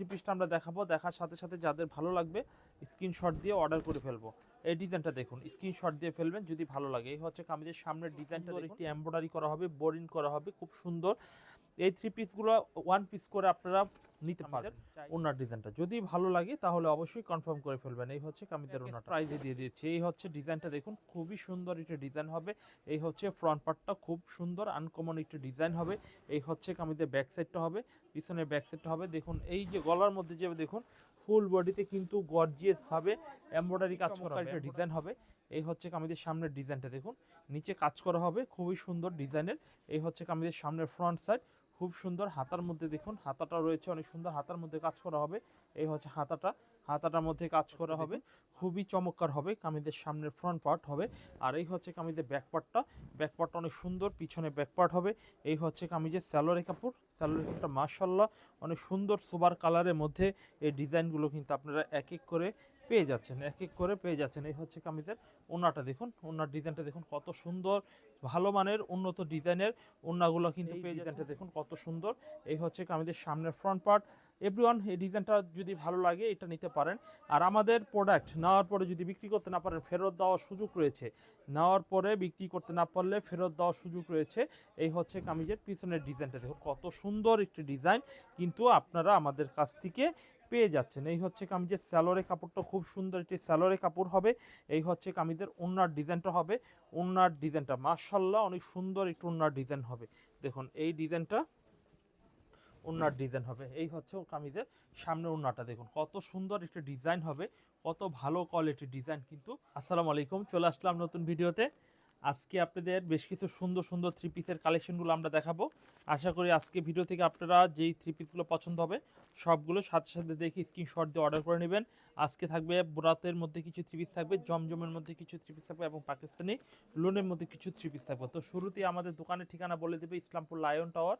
Three পিসটা আমরা দেখাবো, দেখার সাথে সাথে যাদের ভালো লাগবে স্ক্রিনশট দিয়ে অর্ডার করে ফেলবো। এই ডিজাইনটা দেখুন, স্ক্রিনশট দিয়ে ফেলবেন যদি ভালো লাগে। এই হচ্ছে কামিজের সামনের ডিজাইনটা, একটি এমব্রয়ডারি করা হবে, বোরিং করা হবে, খুব সুন্দর। এই থ্রি পিসগুলো ওয়ান পিস করে আপনারা নিতে পারবেন। ওনার ডিজাইনটা যদি ভালো লাগে তাহলে অবশ্যই কনফার্ম করে ফেলবেন। এই হচ্ছে কামিজের ওনাটা, প্রাইজে দিয়ে দিয়েছি। এই হচ্ছে ডিজাইনটা দেখুন, খুবই সুন্দর একটা ডিজাইন হবে। এই হচ্ছে ফ্রন্ট পার্টটা খুব সুন্দর আনকমন একটা ডিজাইন হবে। এই হচ্ছে কামিজের ব্যাক সাইডটা হবে, পিছনের ব্যাক সাইডটা হবে। দেখুন এই যে গলার মধ্যে যে দেখুন ফুল বডিতে কিন্তু গর্জিয়াস ভাবে এমব্রয়ডারি কাজ করা একটা ডিজাইন হবে। এই হচ্ছে কামিজের সামনের ডিজাইনটা দেখুন, নিচে কাজ করা হবে খুবই সুন্দর ডিজাইনের। এই হচ্ছে কামিজের সামনের ফ্রন্ট সাইড, খুব সুন্দর। হাতার মধ্যে দেখুন হাতাটা রয়েছে অনেক সুন্দর, হাতার মধ্যে কাজ করা হবে। এই হচ্ছে হাতাটার মধ্যে কাজ করা হবে, খুবই চমৎকার হবে। কামিজের সামনের ফ্রন্ট পার্ট হবে। আর এই হচ্ছে কামিজের ব্যাক পার্টটা অনেক সুন্দর, পিছনে ব্যাক পার্ট হবে। এই হচ্ছে কামিজের স্যালোরে কাপড়, স্যালোরে কাপড়টা মাশাআল্লাহ অনেক সুন্দর সোবার কালারের মধ্যে এই ডিজাইনগুলো কিন্তু আপনারা এক এক করে পেয়ে যাচ্ছেন। এই হচ্ছে কামিজের ওন্নাটা দেখুন, ওন্নার ডিজাইনটা দেখুন কত সুন্দর, ভালো মানের উন্নত ডিজাইনের ওন্নাগুলো কিন্তু পেয়ে ডিজাইনটা দেখুন কত সুন্দর। এই হচ্ছে কামিজের সামনের ফ্রন্ট পার্ট। এভরিওয়ান এই ডিজাইনটা যদি ভালো লাগে এটা নিতে পারেন। আর আমাদের প্রোডাক্ট নেওয়ার পরে যদি বিক্রি করতে না পারেন ফেরত দেওয়ার সুযোগ রয়েছে। নেওয়ার পরে বিক্রি করতে না পারলে ফেরত দেওয়ার সুযোগ রয়েছে। এই হচ্ছে কামিজের পিছনের ডিজাইনটা দেখুন কত সুন্দর একটি ডিজাইন, কিন্তু আপনারা আমাদের কাছ থেকে পেয়ে যাচ্ছেন। এই হচ্ছে কামিজের স্যালোরে কাপড়টা খুব সুন্দর একটি স্যালোরে কাপড় হবে। এই হচ্ছে কামিজের ওন্নার ডিজাইনটা হবে, ওন্নার ডিজাইনটা মাশাআল্লাহ অনেক সুন্দর একটু ওন্নার ডিজাইন হবে। দেখুন এই ডিজাইনটা ওন্নার ডিজাইন হবে। এই হচ্ছে কামিজের সামনে ওন্নাটা দেখুন কত সুন্দর একটা ডিজাইন হবে, কত ভালো কোয়ালিটির ডিজাইন কিন্তু। আসসালামু আলাইকুম, চলে আসলাম নতুন ভিডিওতে। আজকে আপনাদের বেশ কিছু সুন্দর সুন্দর থ্রি পিসের কালেকশনগুলো আমরা দেখাবো। আশা করি আজকে ভিডিও থেকে আপনারা যেই থ্রি পিসগুলো পছন্দ হবে সবগুলো সাথে সাথে দেখে স্ক্রিনশট দিয়ে অর্ডার করে নেবেন। আজকে থাকবে বোরাতের মধ্যে কিছু থ্রি পিস থাকবে, জমজমের মধ্যে কিছু থ্রি পিস থাকবে এবং পাকিস্তানি লোনের মধ্যে কিছু থ্রি পিস থাকবে। তো শুরুতেই আমাদের দোকানের ঠিকানা বলে দেবে, Islampur lion tower,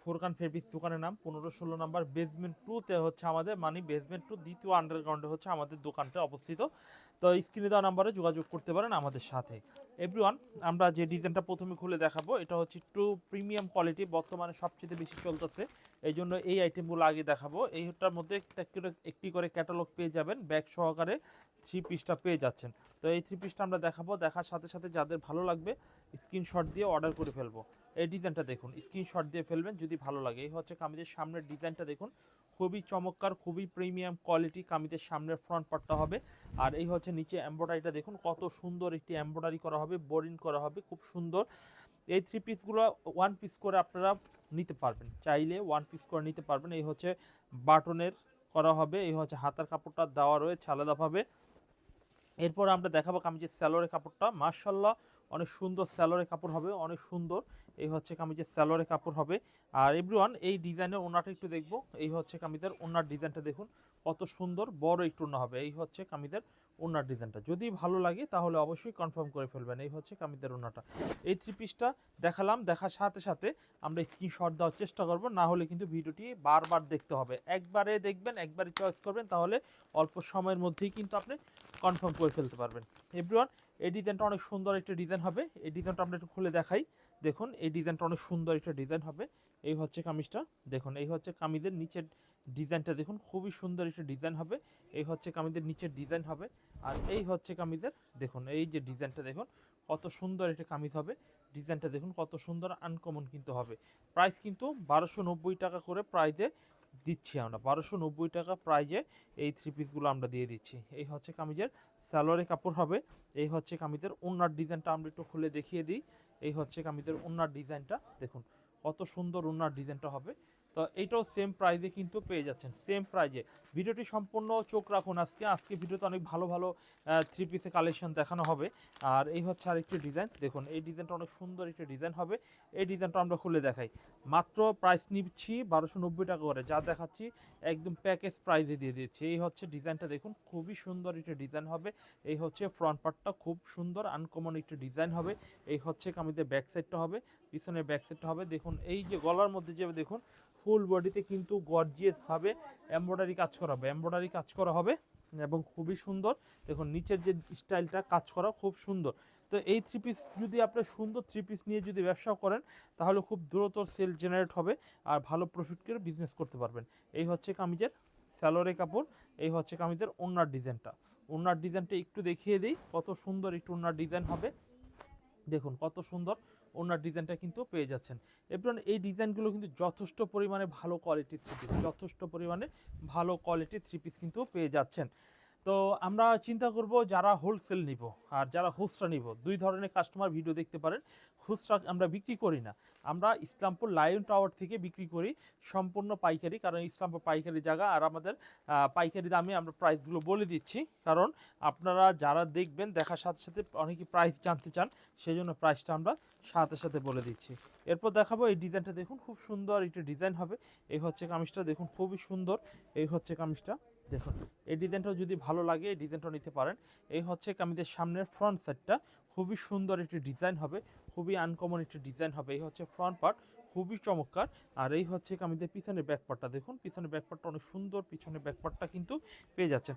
Furqan fabrics দোকানের নাম, 15-16 নাম্বার, বেসমেন্ট 2-তে হচ্ছে আমাদের, মানে বেসমেন্ট 2 দ্বিতীয় আন্ডারগ্রাউন্ডে হচ্ছে আমাদের দোকানটা অবস্থিত। তো স্ক্রিনে দেওয়া নাম্বারে যোগাযোগ করতে পারেন আমাদের সাথে। এভরিওয়ান আমরা যে ডিজাইনটা প্রথমে খুলে দেখাবো এটা হচ্ছে একটু প্রিমিয়াম কোয়ালিটি, বর্তমানে সবচেয়ে বেশি চলতেছে, এই জন্য এই আইটেমগুলো আগে দেখাবো। এইটার মধ্যে একটি করে ক্যাটালগ পেয়ে যাবেন, ব্যাগ সহকারে থ্রি পিসটা পেয়ে যাচ্ছেন। তো এই থ্রি পিসটা আমরা দেখাবো, দেখার সাথে সাথে যাদের ভালো লাগবে স্ক্রিনশট দিয়ে অর্ডার করে ফেলবো। এই ডিজাইনটা দেখুন, স্ক্রিনশট দিয়ে ফেলবেন যদি ভালো লাগে। এই হচ্ছে কামিজের সামনের ডিজাইনটা দেখুন, খুবই চমৎকার, খুবই প্রিমিয়াম কোয়ালিটি কামিজের সামনের ফ্রন্ট পার্টটা হবে। আর এই হচ্ছে নিচে এমব্রয়ডারিটা দেখুন কত সুন্দর একটি এমব্রয়ডারি করা হবে, বোরিং করা হবে, খুব সুন্দর। এই থ্রি পিসগুলো ওয়ান পিস করে আপনারা নিতে পারবেন, চাইলে ওয়ান পিস করে নিতে পারবেন। এই হচ্ছে বাটনের করা হবে, এই হচ্ছে হাতার কাপড়টা দেওয়া রয়েছে আলাদাভাবে। এরপর আমরা দেখাবো কামিজের স্যালোরে কাপড়টা, মাশাআল্লাহ অনেক সুন্দর স্যালোরে কাপড় হবে, অনেক সুন্দর। এই হচ্ছে কামিজের স্যালোরে কাপড় হবে। আর এভরিওয়ান এই ডিজাইনের ওনাটা একটু দেখবো। এই হচ্ছে কামিজের ওনার ডিজাইনটা দেখুন কত সুন্দর, বড় একটু ওনা হবে। এই হচ্ছে কামিজের ওনার ডিজাইনটা যদি ভালো লাগে তাহলে অবশ্যই কনফার্ম করে ফেলবেন। এই হচ্ছে কামিজের ওনাটা। এই থ্রি পিসটা দেখালাম, দেখার সাথে সাথে আমরা স্ক্রিনশট দেওয়ার চেষ্টা করব, না হলে কিন্তু ভিডিওটি বারবার দেখতে হবে। একবারে দেখবেন, একবারে চয়েস করবেন, তাহলে অল্প সময়ের মধ্যেই কিন্তু আপনি কনফার্ম করে ফেলতে পারবেন। এভরিওয়ান এই ডিজাইনটা অনেক সুন্দর একটা ডিজাইন হবে। এই ডিজাইনটা আমরা একটু খুলে দেখাই। দেখুন এই ডিজাইনটা অনেক সুন্দর একটা ডিজাইন হবে। এই হচ্ছে কামিজটা দেখুন, এই হচ্ছে কামিজের নিচের ডিজাইনটা দেখুন, খুবই সুন্দর একটা ডিজাইন হবে। এই হচ্ছে কামিজের নিচের ডিজাইন হবে। আর এই হচ্ছে কামিজের দেখুন, এই যে ডিজাইনটা দেখুন কত সুন্দর একটা কামিজ হবে। ডিজাইনটা দেখুন কত সুন্দর, আনকমন কিন্তু হবে। প্রাইস কিন্তু 1290 টাকা করে প্রাইজে দিচ্ছি আমরা, 1290 টাকা প্রাইজে এই থ্রি পিসগুলো আমরা দিয়ে দিচ্ছি। এই হচ্ছে কামিজের সালোয়ারে কাপড় হবে। এই হচ্ছে কামিজের ওন্নার ডিজাইনটা আমরা একটু খুলে দেখিয়ে দিই। এই হচ্ছে কামিজের ওন্নার ডিজাইনটা দেখুন কত সুন্দর ওন্নার ডিজাইনটা হবে। তো এইটাও সেম প্রাইজে কিন্তু পেয়ে যাচ্ছেন, সেম প্রাইজে। ভিডিওটি সম্পূর্ণ চোখ রাখুন, আজকে ভিডিওতে অনেক ভালো ভালো থ্রি পিসের কালেকশন দেখানো হবে। আর এই হচ্ছে আরেকটি ডিজাইন দেখুন, এই ডিজাইনটা অনেক সুন্দর একটি ডিজাইন হবে। এই ডিজাইনটা আমরা খুলে দেখাই। মাত্র প্রাইস নিচ্ছি 1290 টাকা করে, যা দেখাচ্ছি একদম প্যাকেজ প্রাইজে দিয়ে দিচ্ছি। এই হচ্ছে ডিজাইনটা দেখুন, খুবই সুন্দর একটা ডিজাইন হবে। এই হচ্ছে ফ্রন্ট পার্টটা খুব সুন্দর আনকমন একটা ডিজাইন হবে। এই হচ্ছে কামিজের ব্যাক সাইডটা হবে, পিছনের ব্যাক সাইডটা হবে। দেখুন এই যে গলার মধ্যে যে দেখুন ফুল বডিতে কিন্তু গর্জিয়াস ভাবে এমব্রয়ডারি কাজ করা হবে এবং খুবই সুন্দর। দেখুন নিচের যে স্টাইলটা কাজ করা খুব সুন্দর, তো এই থ্রি পিস যদি আপনি সুন্দর থ্রি পিস নিয়ে যদি ব্যবসা করেন তাহলে খুব দ্রুত সেল জেনারেট হবে আর ভালো প্রফিট করে বিজনেস করতে পারবেন। এই হচ্ছে কামিজের সালোয়ারের কাপড়, এই হচ্ছে কামিজের ওড়নার ডিজাইনটা। ওড়নার ডিজাইনটা একটু দেখিয়ে দিই, কত সুন্দর একটু ওড়নার ডিজাইন হবে। দেখুন কত সুন্দর ওনার ডিজাইনটা কিন্তু পেয়ে যাচ্ছেন। এবং এই ডিজাইনগুলো কিন্তু যথেষ্ট পরিমাণে ভালো কোয়ালিটির থ্রি পিস, যথেষ্ট পরিমাণে ভালো কোয়ালিটির থ্রি পিস কিন্তু পেয়ে যাচ্ছেন। তো আমরা চিন্তা করব যারা হোলসেল নিব আর যারা খুচরা নিব, দুই ধরনের কাস্টমার ভিডিও দেখতে পারেন। খুচরা আমরা বিক্রি করি না, আমরা ইসলামপুর লায়ন টাওয়ার থেকে বিক্রি করি সম্পূর্ণ পাইকারি, কারণ ইসলামপুর পাইকারি জায়গা আর আমাদের পাইকারি দামে আমরা প্রাইসগুলো বলে দিচ্ছি, কারণ আপনারা যারা দেখবেন দেখার সাথে সাথে অনেকে প্রাইস জানতে চান, সেই জন্য প্রাইসটা আমরা সাথে সাথে বলে দিচ্ছি। এরপর দেখাবো এই ডিজাইনটা, দেখুন খুব সুন্দর একটা ডিজাইন হবে। এই হচ্ছে কামিজটা, দেখুন খুবই সুন্দর। এই হচ্ছে কামিজটা, দেখুন এই ডিজাইনটাও যদি ভালো লাগে এই ডিজাইনটাও নিতে পারেন। এই হচ্ছে কামিজের সামনের ফ্রন্ট সাইডটা, খুবই সুন্দর একটি ডিজাইন হবে, খুবই আনকমন একটি ডিজাইন হবে। এই হচ্ছে ফ্রন্ট পার্ট, খুবই চমৎকার। আর এই হচ্ছে কামিজের পিছনের ব্যাক পার্টটা, দেখুন পিছনের ব্যাক পার্টটা অনেক সুন্দর, পিছনের ব্যাক পার্টটা কিন্তু পেয়ে যাচ্ছেন।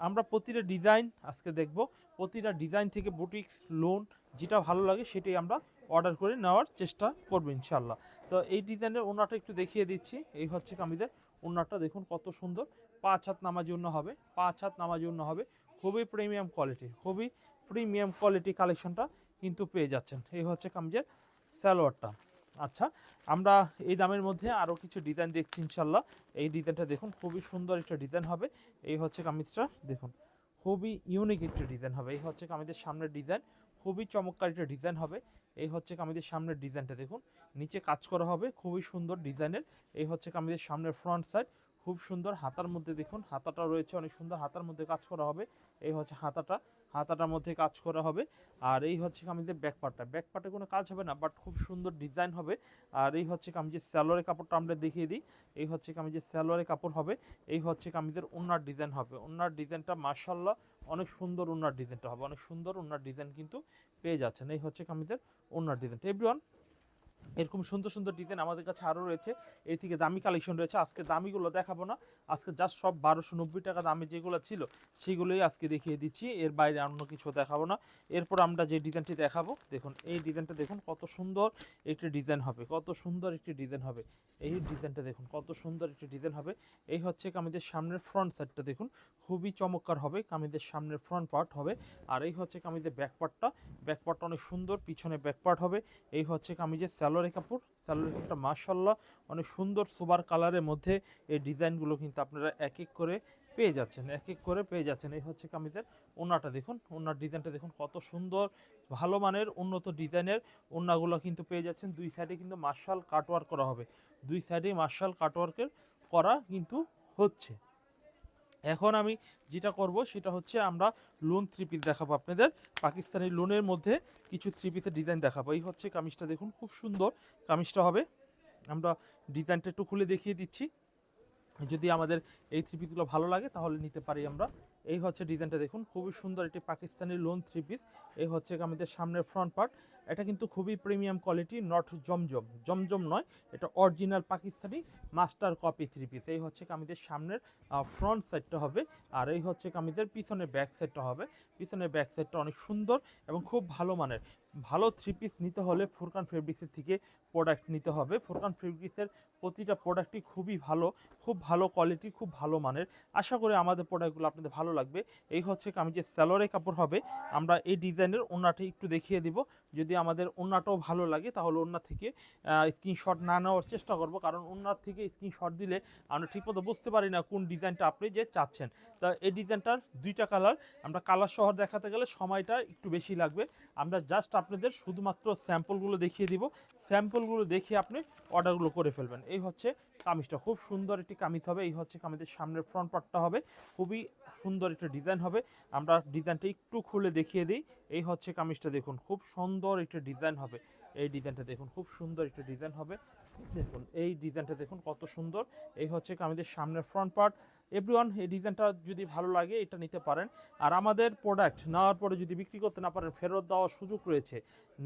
আমরা প্রতিটা ডিজাইন আজকে দেখব, প্রতিটা ডিজাইন থেকে বুটিক্স লোন যেটা ভালো লাগে সেটাই আমরা অর্ডার করে নেওয়ার চেষ্টা করবো ইনশাল্লাহ। তো এই ডিজাইনের ওনাটা একটু দেখিয়ে দিচ্ছি। এই হচ্ছে কামিজের ওনাটা, দেখুন কত সুন্দর, 5 হাত নামাজি ওড়না হবে, 5 হাত নামাজি ওড়না হবে, খুবই প্রিমিয়াম কোয়ালিটি, খুবই প্রিমিয়াম কোয়ালিটি কালেকশনটা কিন্তু পেয়ে যাচ্ছেন। এই হচ্ছে কামিজের সালোয়ারটা। আচ্ছা, আমরা এই দামের মধ্যে আরও কিছু ডিজাইন দেখছি ইনশাল্লাহ। এই ডিজাইনটা দেখুন খুবই সুন্দর একটা ডিজাইন হবে। এই হচ্ছে কামিজটা, দেখুন খুবই ইউনিক একটা ডিজাইন হবে। এই হচ্ছে কামিজের সামনের ডিজাইন, খুবই চমৎকার একটা ডিজাইন হবে। এই হচ্ছে কামিজের সামনের ডিজাইনটা, দেখুন নিচে কাজ করা হবে খুবই সুন্দর ডিজাইনের। এই হচ্ছে কামিজের সামনের ফ্রন্ট সাইড, খুব সুন্দর। হাতার মধ্যে দেখুন হাতাটা রয়েছে অনেক সুন্দর, হাতার মধ্যে কাজ করা হবে। এই হচ্ছে হাতাটা, হাতাটার মধ্যে কাজ করা হবে। আর এই হচ্ছে কামিজের ব্যাক পার্টটা, ব্যাক পার্টে কোনো কাজ হবে না, বাট খুব সুন্দর ডিজাইন হবে। আর এই হচ্ছে কামিজের সালোয়ারের কাপড়টা আমরা দেখিয়ে দিই। এই হচ্ছে কামিজের সালোয়ারের কাপড় হবে। এই হচ্ছে কামিজের ওড়নার ডিজাইন হবে। ওড়নার ডিজাইনটা মাশাআল্লাহ অনেক সুন্দর, ওড়নার ডিজাইনটা হবে অনেক সুন্দর। ওড়নার ডিজাইন কিন্তু পেয়ে যাচ্ছেন। এই হচ্ছে কামিজের ওড়নার ডিজাইনটা। এভরিওয়ান, এরকম সুন্দর সুন্দর ডিজাইন আমাদের কাছে আরও রয়েছে, এই থেকে দামি কালেকশন রয়েছে। আজকে দামিগুলো দেখাবো না, আজকে জাস্ট সব 1290 টাকা দামে যেগুলো ছিল সেগুলোই আজকে দেখিয়ে দিচ্ছি, এর বাইরে অন্য কিছু দেখাবো না। এরপর আমরা যে ডিজাইনটি দেখাবো, দেখুন এই ডিজাইনটা দেখুন কত সুন্দর একটি ডিজাইন হবে, কত সুন্দর একটি ডিজাইন হবে। এই ডিজাইনটা দেখুন কত সুন্দর একটি ডিজাইন হবে। এই হচ্ছে কামিজের সামনের ফ্রন্ট সাইডটা, দেখুন খুবই চমৎকার হবে, কামিজের সামনের ফ্রন্ট পার্ট হবে। আর এই হচ্ছে কামিজের ব্যাক পার্টটা, ব্যাক পার্টটা অনেক সুন্দর, পিছনে ব্যাক পার্ট হবে। এই হচ্ছে কামিজের সালোয়ারের কাপড়, সালোয়ারের কাপড়টা মাশাআল্লাহ অনেক সুন্দর সুপার কালারের মধ্যে এই ডিজাইনগুলো কিন্তু আপনারা এক এক করে পেয়ে যাচ্ছেন, এক এক করে পেয়ে যাচ্ছেন। এই হচ্ছে কামিজের ওড়নাটা, দেখুন ওড়নার ডিজাইনটা দেখুন কত সুন্দর, ভালো মানের উন্নত ডিজাইনের ওড়নাগুলো কিন্তু পেয়ে যাচ্ছেন। দুই সাইডে কিন্তু মার্শাল কাটওয়ার্ক করা হবে, দুই সাইডে মার্শাল কাটওয়ার্কের করা কিন্তু হচ্ছে। এখন আমি যেটা করব সেটা হচ্ছে আমরা লোন থ্রি পিস দেখাবো আপনাদের, পাকিস্তানি লোনের মধ্যে কিছু থ্রি পিসের ডিজাইন দেখাবো। এই হচ্ছে কামিজটা, দেখুন খুব সুন্দর কামিজটা হবে। আমরা ডিজাইনটা একটু খুলে দেখিয়ে দিচ্ছি, যদি আমাদের এই থ্রি পিসগুলো ভালো লাগে তাহলে নিতে পারি আমরা। এই হচ্ছে ডিজাইনটা, দেখুন খুবই সুন্দর একটি পাকিস্তানি লোন থ্রি পিস। এই হচ্ছে আমাদের সামনের ফ্রন্ট পার্ট, এটা কিন্তু খুবই প্রিমিয়াম কোয়ালিটি, নট জমজম, জমজম নয়, এটা original Pakistani master copy three piece. এই হচ্ছে কামিজের সামনের ফ্রন্ট সাইডটা হবে। আর এই হচ্ছে কামিজের পিছনের ব্যাক সাইডটা হবে। পিছনের ব্যাক সাইডটা অনেক সুন্দর এবং খুব ভালো মানের। ভালো থ্রি পিস নিতে হলে ফুরকান ফেব্রিক্সের থেকে প্রোডাক্ট নিতে হবে। ফুরকান ফেব্রিক্সের প্রতিটা প্রোডাক্টই খুবই ভালো, খুব ভালো কোয়ালিটি, খুব ভালো মানের। আশা করি আমাদের প্রোডাক্টগুলো আপনাদের ভালো লাগবে। এই হচ্ছে কামিজের সালোয়ারের কাপড় হবে। আমরা এই ডিজাইনের ওড়নাটি একটু দেখিয়ে দিব, যদি আমাদের ওড়নাটাও ভালো লাগে তাহলে ওড়না থেকে স্ক্রিনশট না নেওয়ার চেষ্টা করব, কারণ ওড়নার থেকে স্ক্রিনশট দিলে আমরা ঠিকমতো বুঝতে পারি না কোন ডিজাইনটা আপনি যে চাচ্ছেন। তা এই ডিজাইনটার দুইটা কালার, আমরা কালার সহ দেখাতে গেলে সময়টা একটু বেশি লাগবে। আমরা জাস্ট আপনাদের শুধুমাত্র স্যাম্পলগুলো দেখিয়ে দিব, স্যাম্পলগুলো দেখে আপনি অর্ডারগুলো করে ফেলবেন। এই হচ্ছে কামিজটা, খুব সুন্দর একটি কামিজ হবে। এই হচ্ছে কামিজের সামনের ফ্রন্ট পার্টটা হবে, খুবই সুন্দর একটা ডিজাইন হবে। আমরা ডিজাইনটা একটু খুলে দেখিয়ে দিই। এই হচ্ছে কামিজটা, দেখুন খুব সুন্দর একটা ডিজাইন হবে। এই ডিজাইনটা দেখুন খুব সুন্দর একটা ডিজাইন হবে, দেখুন এই ডিজাইনটা দেখুন কত সুন্দর। এই হচ্ছে কামিজের সামনের ফ্রন্ট পার্ট। এভরিওয়ান, এই ডিজাইনটা যদি ভালো লাগে এটা নিতে পারেন। আর আমাদের প্রোডাক্ট নেওয়ার পরে যদি বিক্রি করতে না পারেন ফেরত দেওয়ার সুযোগ রয়েছে,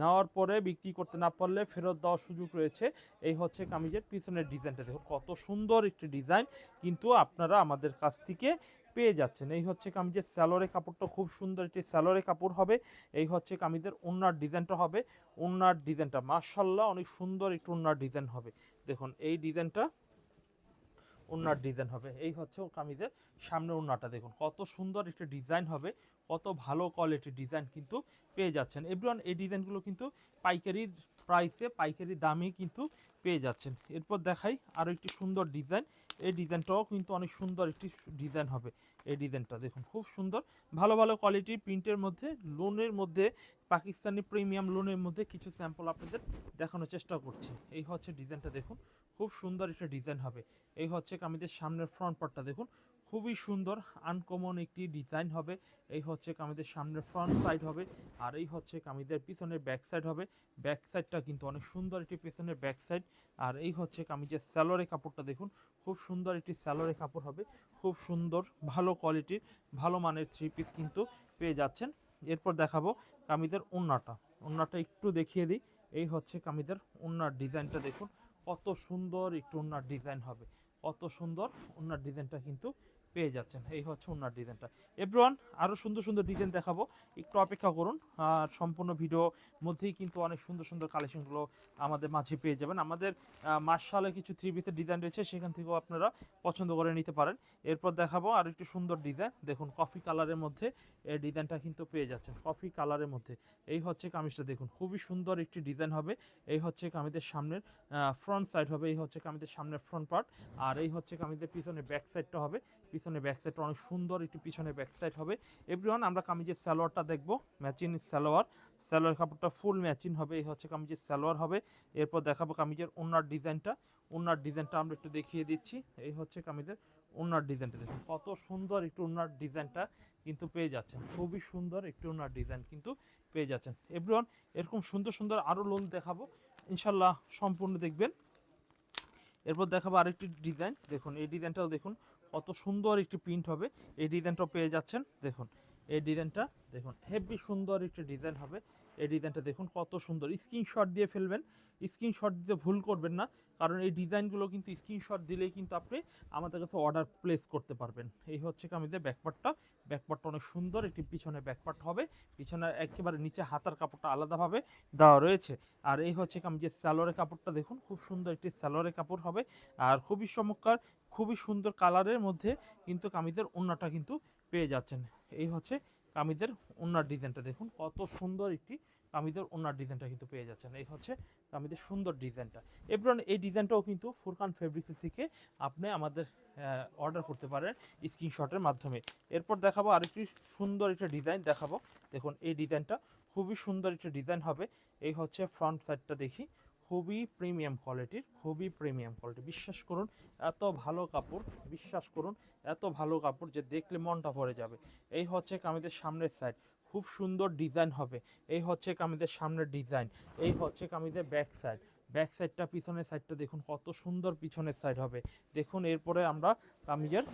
নেওয়ার পরে বিক্রি করতে না পারলে ফেরত দেওয়ার সুযোগ রয়েছে। এই হচ্ছে কামিজের পিছনের ডিজাইনটা দেখুন কত সুন্দর একটি ডিজাইন, কিন্তু আপনারা আমাদের কাছ থেকে পেয়ে যাচ্ছেন। এই হচ্ছে কামিজের স্যালোরে কাপড়টা, খুব সুন্দর একটি স্যালোরে কাপড় হবে। এই হচ্ছে কামিজের ওড়নার ডিজাইনটা হবে। ওড়নার ডিজাইনটা মাশাআল্লাহ অনেক সুন্দর একটু ওড়নার ডিজাইন হবে। দেখুন এই ডিজাইনটা ওড়নার ডিজাইন হবে। এই হচ্ছে কামিজের সামনে ওড়নাটা, দেখুন কত সুন্দর একটা ডিজাইন হবে, কত ভালো কোয়ালিটির ডিজাইন কিন্তু পেয়ে যাচ্ছেন। এভরিওয়ান এই ডিজাইনগুলো কিন্তু পাইকারি প্রাইসে, পাইকারি দামে কিন্তু পেয়ে যাচ্ছেন। এরপর দেখাই আরও একটি সুন্দর ডিজাইন। এই ডিজাইনটাও কিন্তু অনেক সুন্দর একটি ডিজাইন হবে। এই ডিজাইনটা দেখুন খুব সুন্দর, ভালো ভালো কোয়ালিটির প্রিন্টের মধ্যে, লোনের মধ্যে, পাকিস্তানি প্রিমিয়াম লোনের মধ্যে কিছু স্যাম্পল আপনাদের দেখানোর চেষ্টা করছি। এই হচ্ছে ডিজাইনটা, দেখুন খুব সুন্দর একটা ডিজাইন হবে। এই হচ্ছে কামিজের সামনের ফ্রন্ট পার্টটা, দেখুন খুবই সুন্দর আনকমন একটি ডিজাইন হবে। এই হচ্ছে কামিজের সামনের ফ্রন্ট সাইড হবে, আর এই হচ্ছে কামিজের পিছনের ব্যাক সাইড হবে। ব্যাক সাইডটা কিন্তু অনেক সুন্দর একটি পিছনের ব্যাক সাইড। আর এই হচ্ছে কামিজের স্যালোরে কাপড়টা, দেখুন খুব সুন্দর একটি স্যালোরে কাপড় হবে, খুব সুন্দর ভালো কোয়ালিটির ভালো মানের থ্রি পিস কিন্তু পেয়ে যাচ্ছেন। এরপর দেখাবো কামিজের ওড়নাটা। ওড়নাটা একটু দেখিয়ে দিই। এই হচ্ছে কামিজের ওড়নার ডিজাইনটা, দেখুন কত সুন্দর একটু ওড়নার ডিজাইন হবে, কত সুন্দর ওড়নার ডিজাইনটা কিন্তু পেয়ে যাচ্ছেন। এই হচ্ছে ওড়নার ডিজাইনটা। এভরিওয়ান আরও সুন্দর সুন্দর ডিজাইন দেখাবো, একটু অপেক্ষা করুন। আর সম্পূর্ণ ভিডিও মধ্যেই কিন্তু অনেক সুন্দর সুন্দর কালেকশনগুলো আমাদের মাঝে পেয়ে যাবেন। আমাদের মার্শালে কিছু থ্রি পিসের ডিজাইন রয়েছে, সেখান থেকেও আপনারা পছন্দ করে নিতে পারেন। এরপর দেখাবো আর একটু সুন্দর ডিজাইন, দেখুন কফি কালারের মধ্যে এই ডিজাইনটা কিন্তু পেয়ে যাচ্ছেন, কফি কালারের মধ্যে। এই হচ্ছে কামিজটা, দেখুন খুবই সুন্দর একটি ডিজাইন হবে। এই হচ্ছে কামিজের সামনের ফ্রন্ট সাইড হবে, এই হচ্ছে কামিজের সামনের ফ্রন্ট পার্ট। আর এই হচ্ছে কামিজের পিছনে ব্যাক সাইডটা হবে, পিছনে ব্যাক সাইডটা অনেক সুন্দর একটি পিছনে ব্যাক সাইড হবে। এভরিওয়ান আমরা কামিজের সালোয়ারটা দেখবো, ম্যাচিং সালোয়ার, সালোয়ার কাপড়টা ফুল ম্যাচিং হবে। এই হচ্ছে কামিজের সালোয়ার হবে। এরপর দেখাবো কামিজের ওড়নার ডিজাইনটা। ওড়নার ডিজাইনটা আমরা একটু দেখিয়ে দিচ্ছি। এই হচ্ছে কামিজের ওড়নার ডিজাইনটা, দেখুন কত সুন্দর একটু ওড়নার ডিজাইনটা কিন্তু পেয়ে যাচ্ছেন, খুবই সুন্দর একটু ওড়নার ডিজাইন কিন্তু পেয়ে যাচ্ছেন। এভরিওয়ান এরকম সুন্দর সুন্দর আরও লোন দেখাবো, ইনশাল্লাহ সম্পূর্ণ দেখবেন। এরপর দেখাবো আরেকটি ডিজাইন, দেখুন এই ডিজাইনটাও দেখুন কত সুন্দর একটি প্রিন্ট হবে। এই ডিজাইনটাও পেয়ে যাচ্ছেন, দেখুন এই ডিজাইনটা দেখুন হেভি সুন্দর একটি ডিজাইন হবে। এই ডিজাইনটা দেখুন কত সুন্দর, স্ক্রিনশট দিয়ে ফেলবেন, স্ক্রিনশট দিতে ভুল করবেন না, কারণ এই ডিজাইনগুলো কিন্তু স্ক্রিনশট দিলেই কিন্তু আপনি আমাদের কাছে অর্ডার প্লেস করতে পারবেন। এই হচ্ছে কামিজের ব্যাকপার্টটা, ব্যাকপার্টটা অনেক সুন্দর একটি পিছনে ব্যাকপার্ট হবে, পিছনে একেবারে নিচে হাতার কাপড়টা আলাদাভাবে দেওয়া রয়েছে। আর এই হচ্ছে কামিজের সালোয়ারের কাপড়টা, দেখুন খুব সুন্দর একটি সালোয়ারের কাপড় হবে, আর খুবই চমৎকার, খুবই সুন্দর কালারের মধ্যে কিন্তু কামিজের ওড়নাটা কিন্তু পেয়ে যাচ্ছেন। এই হচ্ছে কামিজের ওড়নার ডিজাইনটা, দেখুন কত সুন্দর একটি কামিজের ওড়নার ডিজাইনটা কিন্তু পেয়ে যাচ্ছেন। এই হচ্ছে কামিজের সুন্দর ডিজাইনটা। এবার এই ডিজাইনটাও কিন্তু ফুরকান ফেব্রিক্স থেকে আপনি আমাদের অর্ডার করতে পারেন স্ক্রিনশটের মাধ্যমে। এরপর দেখাবো আরেকটি সুন্দর একটা ডিজাইন দেখাবো, দেখুন এই ডিজাইনটা খুবই সুন্দর একটা ডিজাইন হবে। এই হচ্ছে ফ্রন্ট সাইডটা, দেখি খুবই প্রিমিয়াম কোয়ালিটির, খুবই প্রিমিয়াম কোয়ালিটি, বিশ্বাস করুন এত ভালো কাপড়, বিশ্বাস করুন এত ভালো কাপড় যে দেখলে মনটা ভরে যাবে। এই হচ্ছে কামিজের সামনের সাইড, খুব সুন্দর ডিজাইন হবে। এই হচ্ছে কামিজের সামনের ডিজাইন। এই হচ্ছে কামিজের ব্যাক সাইড, ব্যাক সাইডটা পিছনের সাইডটা দেখুন কত সুন্দর পিছনের সাইড হবে। দেখুন এরপরে আমরা কামিজের,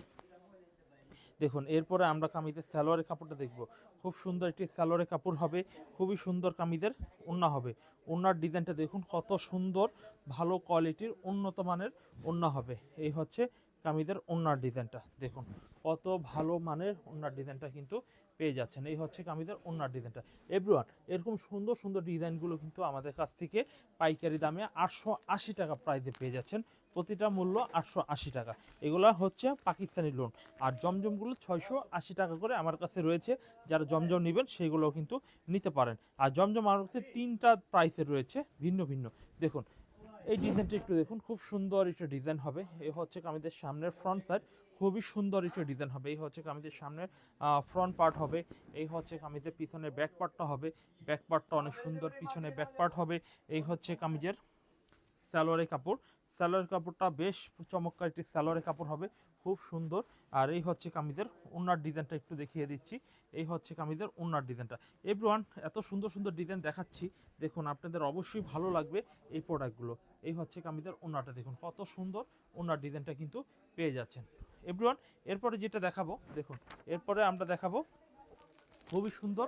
দেখুন এরপরে আমরা কামিজের সালোয়ারের কাপড়টা দেখব, খুব সুন্দর একটি সালোয়ারের কাপড় হবে, খুবই সুন্দর কামিজের ওড়না হবে। ওড়নার ডিজাইনটা দেখুন কত সুন্দর, ভালো কোয়ালিটির উন্নত মানের ওড়না হবে। এই হচ্ছে কামিজের ওড়নার ডিজাইনটা, দেখুন কত ভালো মানের ওড়নার ডিজাইনটা কিন্তু পেয়ে যাচ্ছেন। এই হচ্ছে কামিজের ওড়নার ডিজাইনটা। এভরিওয়ান এরকম সুন্দর সুন্দর ডিজাইনগুলো কিন্তু আমাদের কাছ থেকে পাইকারি দামে 880 টাকা প্রাইসে পেয়ে যাচ্ছেন, প্রতিটা মূল্য 880 টাকা। এগুলো হচ্ছে পাকিস্তানি লোন, আর জমজমগুলো 680 টাকা করে আমার কাছে রয়েছে। যারা জমজম নেবেন সেগুলোও কিন্তু নিতে পারেন। আর জমজম আমার কাছে 3টা প্রাইসের রয়েছে, ভিন্ন ভিন্ন। দেখুন এই ডিজাইনটা একটু দেখুন, খুব সুন্দর একটা ডিজাইন হবে। এই হচ্ছে কামিজের সামনের ফ্রন্ট সাইড, খুবই সুন্দর একটা ডিজাইন হবে। এই হচ্ছে কামিজের সামনের ফ্রন্ট পার্ট হবে। এই হচ্ছে কামিজের পিছনের ব্যাক পার্টটা হবে, ব্যাক পার্টটা অনেক সুন্দর, পিছনে ব্যাক পার্ট হবে। এই হচ্ছে কামিজের সালোয়ারের কাপড়, সালোয়ারের কাপড়টা বেশ চমৎকার একটি সালোয়ারের কাপড় হবে, খুব সুন্দর। আর এই হচ্ছে কামিজের ওড়নার ডিজাইনটা একটু দেখিয়ে দিচ্ছি। এই হচ্ছে কামিজের ওড়নার ডিজাইনটা। এভরিওয়ান এত সুন্দর সুন্দর ডিজাইন দেখাচ্ছি, দেখুন আপনাদের অবশ্যই ভালো লাগবে এই প্রোডাক্টগুলো। এই হচ্ছে কামিজের ওড়নাটা, দেখুন কত সুন্দর ওড়নার ডিজাইনটা কিন্তু পেয়ে যাচ্ছেন। এভরিওয়ান এরপরে যেটা দেখাবো, দেখুন এরপরে আমরা দেখাবো খুবই সুন্দর,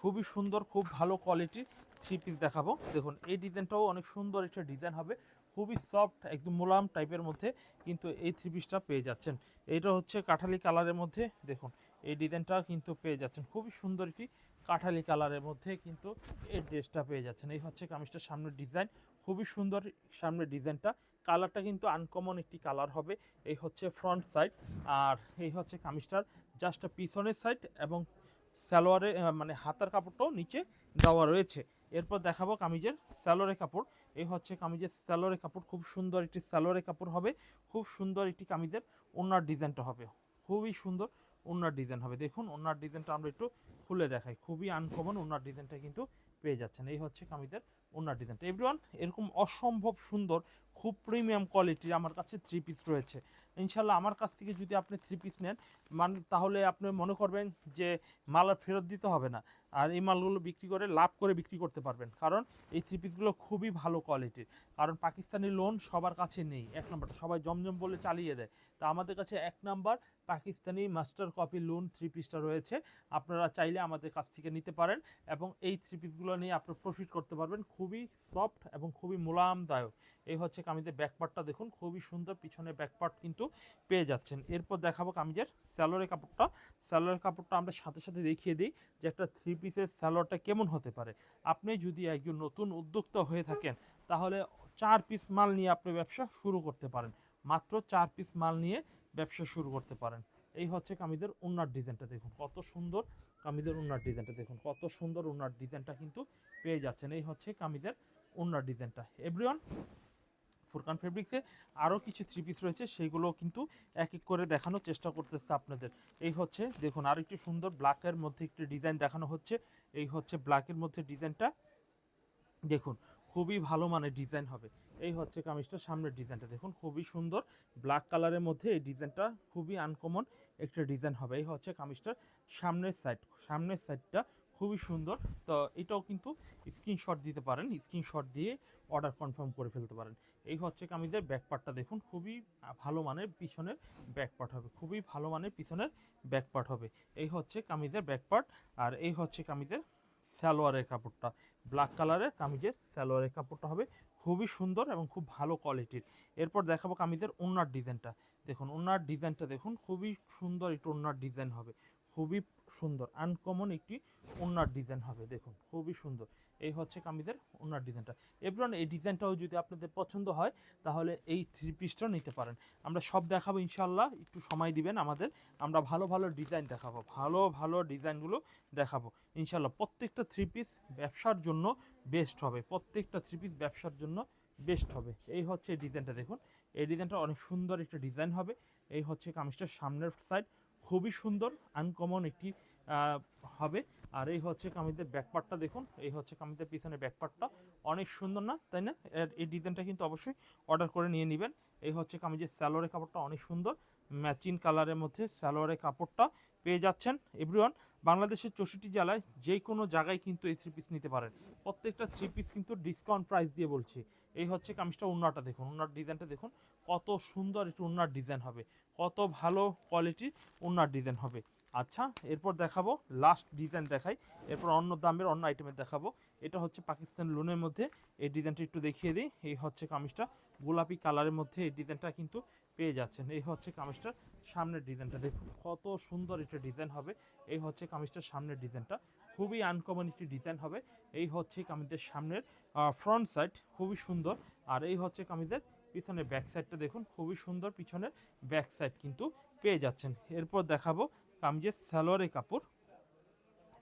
খুবই সুন্দর, খুব ভালো কোয়ালিটির থ্রি পিস দেখাবো। দেখুন এই ডিজাইনটাও অনেক সুন্দর একটা ডিজাইন হবে, খুবই সফট একদম মোলায়েম টাইপের মধ্যে কিন্তু এই থ্রি পিসটা পেয়ে যাচ্ছেন। এটা হচ্ছে কাঠালি কালারের মধ্যে, দেখুন এই ডিজাইনটা কিন্তু পেয়ে যাচ্ছেন, খুবই সুন্দর একটি কাঠালি কালারের মধ্যে কিন্তু এই ড্রেসটা পেয়ে যাচ্ছেন। এই হচ্ছে কামিজটার সামনের ডিজাইন, খুবই সুন্দর সামনের ডিজাইনটা। কালারটা কিন্তু আনকমন একটি কালার হবে। এই হচ্ছে ফ্রন্ট সাইড, আর এই হচ্ছে কামিজটার জাস্ট পিছনের সাইড, এবং সালোয়ারে মানে হাতার কাপড়টাও নিচে দেওয়া রয়েছে। এরপর দেখাবো কামিজের সালোয়ারের কাপড়। এই হচ্ছে কামিজের সালোয়ারের কাপড়, খুব সুন্দর একটি সালোয়ারের কাপড় হবে, খুব সুন্দর একটি কামিজের ওড়নার ডিজাইনটা হবে, খুবই সুন্দর ওড়নার ডিজাইন হবে। দেখুন ওড়নার ডিজাইনটা আমরা একটু খুলে দেখাই, খুবই আনকমন ওড়নার ডিজাইনটা কিন্তু পেয়ে যাচ্ছেন। এই হচ্ছে কামিজের ওড়নার ডিজাইনটা। এভরিওয়ান, এরকম অসম্ভব সুন্দর খুব প্রিমিয়াম কোয়ালিটির আমার কাছে থ্রি পিস রয়েছে। ইনশাল্লাহ আমার কাছ থেকে যদি আপনি থ্রি পিস নেন, তাহলে আপনি মনে করবেন যে মাল আর ফেরত দিতে হবে না, আর এই মালগুলো বিক্রি করে লাভ করে বিক্রি করতে পারবেন। কারণ এই থ্রি পিসগুলো খুবই ভালো কোয়ালিটির। কারণ পাকিস্তানি লোন সবার কাছে নেই, এক নম্বর সবাই জমজম বলে চালিয়ে দেয়, তা আমাদের কাছে এক number Pakistani master copy loan three পিসটা রয়েছে। আপনারা চাইলে আমাদের কাছ থেকে নিতে পারেন এবং এই থ্রি পিসগুলো নিয়ে আপনারা প্রফিট করতে পারবেন। খুবই সফট এবং খুবই মোলায়েমদায়ক। এই হচ্ছে কামিজের ব্যাকপার্টটা, দেখুন খুবই সুন্দর, পিছনে ব্যাকপার্ট কিন্তু পেয়ে যাচ্ছেন। এরপর দেখাবো কামিজের স্যালোয়ারের কাপড়টা। স্যালোয়ারের কাপড়টা আমরা সাথে সাথে দেখিয়ে দিই যে একটা থ্রি পিসের স্যালোয়ারটা কেমন হতে পারে। আপনি যদি একজন নতুন উদ্যোক্তা হয়ে থাকেন, তাহলে 4 পিস মাল নিয়ে আপনি ব্যবসা শুরু করতে পারেন, মাত্র 4 পিস মাল নিয়ে ব্যবসা শুরু করতে পারেন। এই হচ্ছে কামিজের ওড়নার ডিজাইনটা, দেখুন কত সুন্দর কামিজের ওড়নার ডিজাইনটা, দেখুন কত সুন্দর ওড়নার ডিজাইনটা কিন্তু পেয়ে যাচ্ছেন। এই হচ্ছে কামিজের ওড়নার ডিজাইনটা। এভরিওয়ান, ফুরকান ফেব্রিক্সে আরও কিছু থ্রি পিস রয়েছে, সেইগুলো কিন্তু এক এক করে দেখানোর চেষ্টা করতেছে আপনাদের। এই হচ্ছে দেখুন আর একটি সুন্দর ব্ল্যাকের মধ্যে একটি ডিজাইন দেখানো হচ্ছে। এই হচ্ছে ব্ল্যাকের মধ্যে ডিজাইনটা, দেখুন খুবই ভালো মানের ডিজাইন হবে। এই হচ্ছে কামিজটার সামনের ডিজাইনটা, দেখুন খুবই সুন্দর ব্ল্যাক কালারের মধ্যে এই ডিজাইনটা খুবই আনকমন একটা ডিজাইন হবে। এই হচ্ছে কামিজটার সামনের সাইড, সামনের সাইডটা খুবই সুন্দর। তো এটাও কিন্তু স্ক্রিনশট দিতে পারেন, স্ক্রিনশট দিয়ে অর্ডার কনফার্ম করে ফেলতে পারেন। এই হচ্ছে কামিজের ব্যাকপার্টটা, দেখুন খুবই ভালো মানের পিছনের ব্যাকপার্ট হবে, খুবই ভালো মানের পিছনের ব্যাকপার্ট হবে। এই হচ্ছে কামিজের ব্যাকপার্ট, আর এই হচ্ছে কামিজের সালোয়ারের কাপড়টা, ব্ল্যাক কালারের কামিজের সালোয়ারের কাপড়টা হবে খুবই সুন্দর এবং খুব ভালো কোয়ালিটির। এরপর দেখাবো কামিজের ওড়নার ডিজাইনটা, দেখুন ওড়নার ডিজাইনটা দেখুন খুবই সুন্দর একটু ওড়নার ডিজাইন হবে, খুবই সুন্দর আনকমন একটি ওড়নার ডিজাইন হবে, দেখুন খুবই সুন্দর। এই হচ্ছে কামিজের ওড়নার ডিজাইনটা। এভরিওয়ান, এই ডিজাইনটাও যদি আপনাদের পছন্দ হয়, তাহলে এই থ্রি পিসটাও নিতে পারেন। আমরা সব দেখাবো ইনশাল্লাহ, একটু সময় দিবেন আমাদের, আমরা ভালো ভালো ডিজাইন দেখাবো, ভালো ভালো ডিজাইনগুলো দেখাবো ইনশাল্লাহ। প্রত্যেকটা থ্রি পিস ব্যবসার জন্য বেস্ট হবে, প্রত্যেকটা থ্রি পিস ব্যবসার জন্য বেস্ট হবে। এই হচ্ছে এই ডিজাইনটা, দেখুন এই ডিজাইনটা অনেক সুন্দর একটা ডিজাইন হবে। এই হচ্ছে কামিজটার সামনের সাইড, খুবই সুন্দর আনকমন একটি হবে। আর এই হচ্ছে কামিজের ব্যাকপার্টটা, দেখুন এই হচ্ছে কামিজের পিছনে ব্যাকপার্টটা অনেক সুন্দর না, তাই না? এই ডিজাইনটা কিন্তু অবশ্যই অর্ডার করে নিয়ে নেবেন। এই হচ্ছে কামিজের সালোয়ারের কাপড়টা অনেক সুন্দর, ম্যাচিং কালারের মধ্যে সালোয়ারের কাপড়টা পেয়ে যাচ্ছেন। এভরিওয়ান, বাংলাদেশের 64 জেলায় যে কোনো জায়গায় কিন্তু এই থ্রি পিস নিতে পারেন। প্রত্যেকটা থ্রি পিস কিন্তু ডিসকাউন্ট প্রাইস দিয়ে বলছি। এই হচ্ছে কামিজটা, ওড়নাটা দেখুন, ওড়নার ডিজাইনটা দেখুন কত সুন্দর একটু ওড়নার ডিজাইন হবে, কত ভালো কোয়ালিটির ওড়নার ডিজাইন হবে। আচ্ছা, এরপর দেখাবো লাস্ট ডিজাইন দেখাই, এরপর অন্য দামের অন্য আইটেমের দেখাবো। এটা হচ্ছে পাকিস্তান লোনের মধ্যে, এই ডিজাইনটা একটু দেখিয়ে দিই। এই হচ্ছে কামিজটা গোলাপি কালারের মধ্যে এই ডিজাইনটা কিন্তু পেয়ে যাচ্ছেন। এই হচ্ছে কামিজটার সামনের ডিজাইনটা, দেখুন কত সুন্দর একটা ডিজাইন হবে। এই হচ্ছে কামিজটার সামনের ডিজাইনটা, খুবই আনকমন একটি ডিজাইন হবে। এই হচ্ছে কামিজের সামনের ফ্রন্ট সাইড, খুবই সুন্দর। আর এই হচ্ছে কামিজের পিছনের ব্যাক সাইডটা, দেখুন খুবই সুন্দর পিছনের ব্যাক সাইড কিন্তু পেয়ে যাচ্ছেন। এরপর দেখাবো কামিজের সালোয়ারের কাপড়,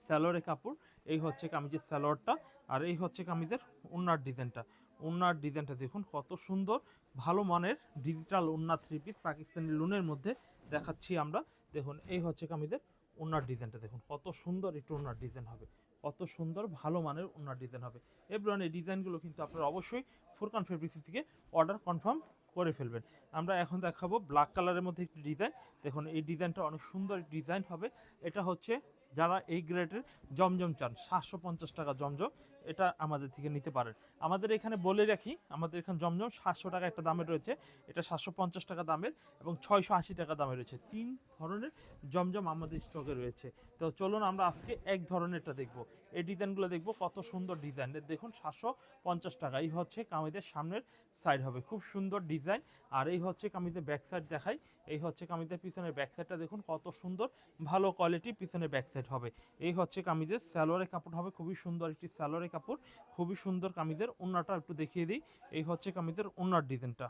সালোয়ারের কাপড়। এই হচ্ছে কামিজের সালোয়ারটা, আর এই হচ্ছে কামিজের ওড়নার ডিজাইনটা। ওড়নার ডিজাইনটা দেখুন কত সুন্দর, ভালো মানের ডিজিটাল ওড়না থ্রি পিস পাকিস্তানি লোনের মধ্যে দেখাচ্ছি আমরা। দেখুন এই হচ্ছে কামিজের ওড়নার ডিজাইনটা, দেখুন কত সুন্দর একটু ওড়নার ডিজাইন হবে, কত সুন্দর ভালো মানের ওড়নার ডিজাইন হবে। এভরিওয়ান, এই ডিজাইনগুলো কিন্তু আপনারা অবশ্যই ফুরকান ফেব্রিক্স থেকে অর্ডার কনফার্ম করে ফেলবেন। আমরা এখন দেখাবো ব্ল্যাক কালারের মধ্যে একটি ডিজাইন, দেখুন এই ডিজাইনটা অনেক সুন্দর ডিজাইন হবে। এটা হচ্ছে যারা এই গ্রেডের জমজম চান, 750 টাকা জমজম, এটা আমাদের থেকে নিতে পারেন। আমাদের এখানে বলে রাখি, আমাদের এখানে জমজম 700 টাকা একটা দামের রয়েছে, এটা 750 টাকা দামের এবং 680 টাকা দামের রয়েছে। 3 ধরনের জমজম আমাদের স্টকে রয়েছে। তো চলুন আমরা আজকে এক ধরনেরটা দেখব। এই ডিজাইনগুলো দেখব, কত সুন্দর ডিজাইন। দেখুন 750 টাকা। এই হচ্ছে কামিজের সামনের সাইড হবে, খুব সুন্দর ডিজাইন। আর এই হচ্ছে কামিজের ব্যাক সাইড দেখাই। এই হচ্ছে কামিজের পিছনের ব্যাক সাইডটা দেখুন কত সুন্দর, ভালো কোয়ালিটি পিছনের ব্যাক সাইড হবে। এই হচ্ছে কামিজের সালোয়ারের কাপড় হবে, খুবই সুন্দর একটি সালোয়ারের কাপড়, খুবই সুন্দর কামিজের ওন্নাটা একটু দেখিয়ে দিই। এই হচ্ছে কামিজের ওন্নার ডিজাইনটা,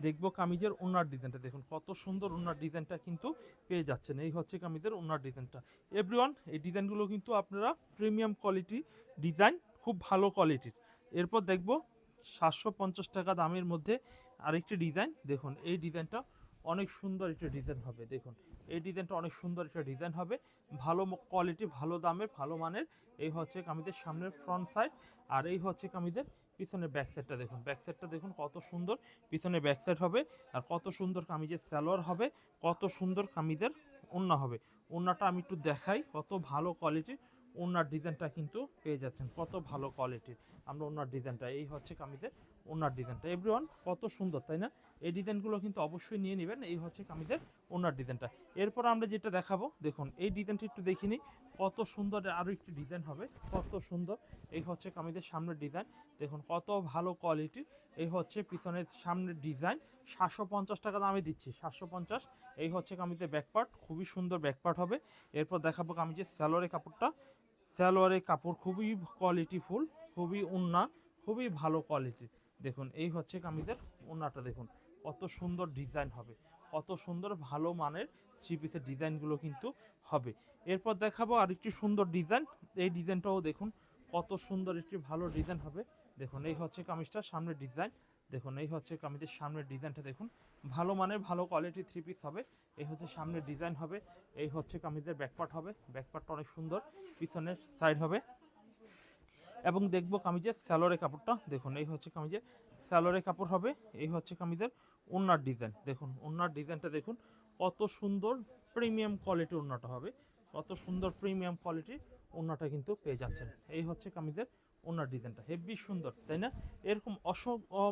দেখবো কামিজের ওন্নার ডিজাইনটা দেখুন কত সুন্দর ওন্নার ডিজাইনটা কিন্তু পেয়ে যাচ্ছেন। এই হচ্ছে কামিজের ওন্নার ডিজাইনটা। এভরিওয়ান, এই ডিজাইনগুলো কিন্তু আপনারা প্রিমিয়াম কোয়ালিটি ডিজাইন, খুব ভালো কোয়ালিটির। এরপর দেখবো 750 টাকা দামের মধ্যে আরেকটি ডিজাইন। দেখুন এই ডিজাইনটা অনেক সুন্দর একটা ডিজাইন হবে। দেখুন এই ডিজাইনটা অনেক সুন্দর একটা ডিজাইন হবে, ভালো কোয়ালিটি, ভালো দামের, ভালো মানের। এই হচ্ছে কামিজের সামনের ফ্রন্ট সাইড, আর এই হচ্ছে কামিজের পিছনের ব্যাক সাইডটা দেখুন। ব্যাক সাইডটা দেখুন কত সুন্দর, পিছনে ব্যাক সাইড হবে। আর কত সুন্দর কামিজের সালোয়ার হবে, কত সুন্দর কামিজের ওন্না হবে। ওন্নাটা আমি একটু দেখাই, কত ভালো কোয়ালিটির ওন্নার ডিজাইনটা কিন্তু পেয়ে যাচ্ছেন, কত ভালো কোয়ালিটির আমরা ওন্নার ডিজাইনটা। এই হচ্ছে কামিজের ওন্নার ডিজাইনটা। এভরিওয়ান, কত সুন্দর তাই না? এই ডিজাইনগুলো কিন্তু অবশ্যই নিয়ে নেবেন। এই হচ্ছে কামিজের ওন্নার ডিজাইনটা। এরপর আমরা যেটা দেখাবো, দেখুন এই ডিজাইনটা একটু দেখিনি, কত সুন্দর আরও একটি ডিজাইন হবে, কত সুন্দর। এই হচ্ছে কামিজের সামনের ডিজাইন, দেখুন কত ভালো কোয়ালিটির। এই হচ্ছে পিছনের সামনের ডিজাইন, 750 টাকা দামে দিচ্ছি, 750। এই হচ্ছে কামিজের ব্যাকপার্ট, খুবই সুন্দর ব্যাকপার্ট হবে। এরপর দেখাবো কামিজের সালোয়ারের কাপড়টা। সালোয়ারের কাপড় খুবই কোয়ালিটিফুল, খুবই ওন্না, খুবই ভালো কোয়ালিটির। দেখুন এই হচ্ছে কামিজের ওন্নাটা, দেখুন কত সুন্দর ডিজাইন হবে, কত সুন্দর ভালো মানের থ্রি পিসের ডিজাইনগুলো কিন্তু হবে। এরপর দেখাবো আরেকটি সুন্দর ডিজাইন। এই ডিজাইনটাও দেখুন কত সুন্দর একটি ভালো ডিজাইন হবে। দেখুন এই হচ্ছে কামিজটার সামনের ডিজাইন, দেখুন এই হচ্ছে কামিজের সামনের ডিজাইনটা দেখুন, ভালো মানের ভালো কোয়ালিটি থ্রি পিস হবে। এই হচ্ছে সামনের ডিজাইন হবে। এই হচ্ছে কামিজের ব্যাকপার্ট হবে, ব্যাকপার্টটা অনেক সুন্দর, পিছনের সাইড হবে। এবং দেখবো কামিজের স্যালোয়ারের কাপড়টা, দেখুন এই হচ্ছে কামিজের স্যালোয়ারের কাপড় হবে। এই হচ্ছে কামিজের ওন্নার ডিজাইন, দেখুন ওন্নার ডিজাইনটা দেখুন কত সুন্দর প্রিমিয়াম কোয়ালিটির ওন্নাটা হবে, কত সুন্দর প্রিমিয়াম কোয়ালিটির ওন্নাটা কিন্তু পেয়ে যাচ্ছেন। এই হচ্ছে কামিজের ওন্নার ডিজাইনটা, হেভি সুন্দর তাই না? এরকম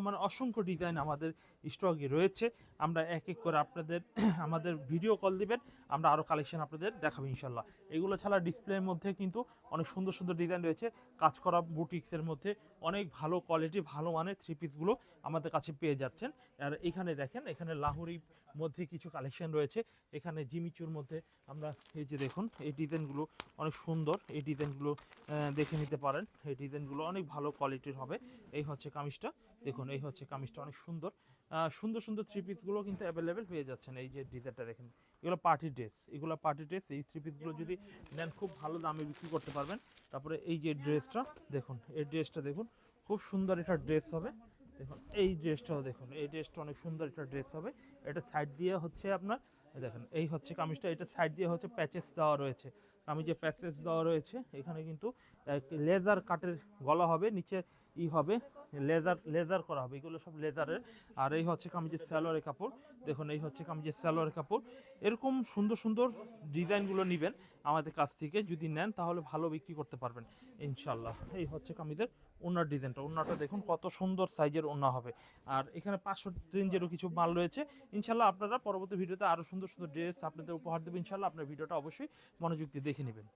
মানে অসংখ্য ডিজাইন আমাদের স্টকে রয়েছে। আমরা এক এক করে আপনাদের আমাদের ভিডিও কল দিবেন, আমরা আরও কালেকশন আপনাদের দেখাবো ইনশাল্লাহ। এগুলো ছাড়া ডিসপ্লের মধ্যে কিন্তু অনেক সুন্দর সুন্দর ডিজাইন রয়েছে, কাজ করা বুটিক্সের মধ্যে অনেক ভালো কোয়ালিটি, ভালো মানের থ্রি পিসগুলো আমাদের কাছে পেয়ে যাচ্ছেন। আর এখানে দেখেন, এখানে লাহোরির মধ্যে কিছু কালেকশন রয়েছে, এখানে জিমিচুর মধ্যে আমরা এই যে দেখুন এই ডিজাইনগুলো অনেক সুন্দর। এই ডিজাইনগুলো দেখে নিতে পারেন, এই ডিজাইনগুলো অনেক ভালো কোয়ালিটির হবে। এই হচ্ছে কামিজটা, দেখুন এই হচ্ছে কামিজটা অনেক সুন্দর। সুন্দর সুন্দর থ্রি পিসগুলো কিন্তু অ্যাভেলেবেল পেয়ে যাচ্ছেন। এই যে ডিজাইনটা দেখেন, এগুলো পার্টি ড্রেস, এগুলো পার্টি ড্রেস। এই থ্রি পিসগুলো যদি নেন খুব ভালো দামে বিক্রি করতে পারবেন। তারপরে এই যে ড্রেসটা দেখুন, এই ড্রেসটা দেখুন খুব সুন্দর একটা ড্রেস হবে। দেখুন এই ড্রেসটাও দেখুন, এই ড্রেসটা অনেক সুন্দর একটা ড্রেস হবে। এটা সাইড দিয়ে হচ্ছে আপনার দেখেন, এই হচ্ছে কামিজটা, এটা সাইড দিয়ে হচ্ছে প্যাচেস দেওয়া রয়েছে। কামিজে প্যাচেস দেওয়া রয়েছে, এখানে কিন্তু লেজার কাটের গলা হবে, নিচে হবে লেজার করা হবে, এগুলো সব লেজারের। আর এই হচ্ছে কামিজের সালোয়ারের কাপড়, দেখুন এই হচ্ছে কামিজের সালোয়ারের কাপড়। এরকম সুন্দর সুন্দর ডিজাইনগুলো নেবেন আমাদের কাছ থেকে, যদি নেন তাহলে ভালো বিক্রি করতে পারবেন ইনশাল্লাহ। এই হচ্ছে কামিজের ওন্নার ডিজাইনটা, ওন্নাটা দেখুন কত সুন্দর সাইজের ওন্না হবে। আর এখানে 500 রেঞ্জেরও কিছু মাল রয়েছে ইনশাল্লাহ। আপনারা পরবর্তী ভিডিওতে আরও সুন্দর সুন্দর ড্রেস আপনাদের উপহার দেবেন ইনশাল্লাহ। আপনার ভিডিওটা অবশ্যই মনোযোগ দিয়ে দেখে নেবেন।